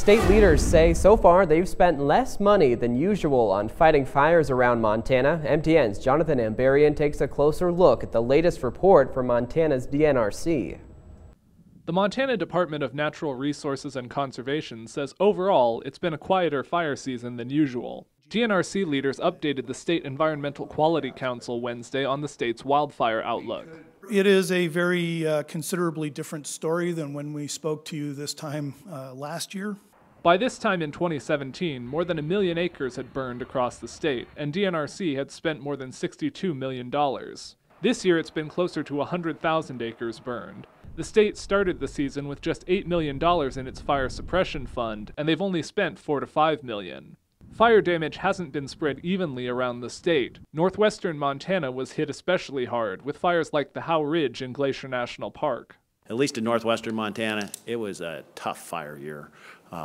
State leaders say so far they've spent less money than usual on fighting fires around Montana. MTN's Jonathan Ambarian takes a closer look at the latest report from Montana's DNRC. The Montana Department of Natural Resources and Conservation says overall it's been a quieter fire season than usual. DNRC leaders updated the State Environmental Quality Council Wednesday on the state's wildfire outlook. It is a very considerably different story than when we spoke to you this time last year. By this time in 2017, more than 1 million acres had burned across the state, and DNRC had spent more than $62 million. This year it's been closer to 100,000 acres burned. The state started the season with just $8 million in its fire suppression fund, and they've only spent $4 to $5 million. Fire damage hasn't been spread evenly around the state. Northwestern Montana was hit especially hard, with fires like the Howe Ridge in Glacier National Park. At least in northwestern Montana, it was a tough fire year.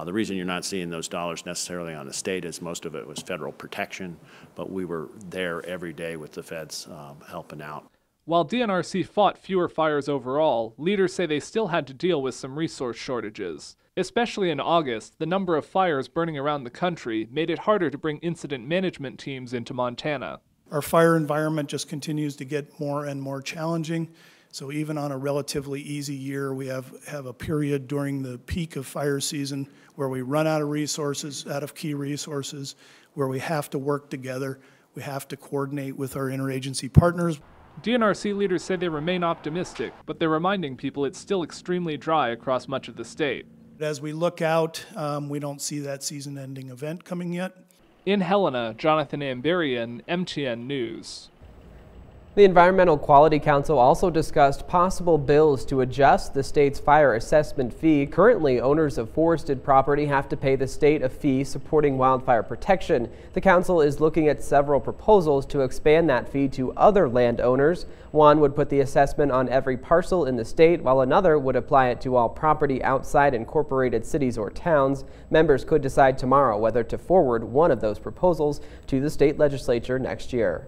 The reason you're not seeing those dollars necessarily on the state is most of it was federal protection, but we were there every day with the feds helping out. While DNRC fought fewer fires overall, leaders say they still had to deal with some resource shortages. Especially in August, the number of fires burning around the country made it harder to bring incident management teams into Montana. Our fire environment just continues to get more and more challenging. So even on a relatively easy year, we have a period during the peak of fire season where we run out of resources, out of key resources, where we have to work together. We have to coordinate with our interagency partners. DNRC leaders say they remain optimistic, but they're reminding people it's still extremely dry across much of the state. As we look out, we don't see that season-ending event coming yet. In Helena, Jonathan Ambarian, MTN News. The Environmental Quality Council also discussed possible bills to adjust the state's fire assessment fee. Currently, owners of forested property have to pay the state a fee supporting wildfire protection. The council is looking at several proposals to expand that fee to other landowners. One would put the assessment on every parcel in the state, while another would apply it to all property outside incorporated cities or towns. Members could decide tomorrow whether to forward one of those proposals to the state legislature next year.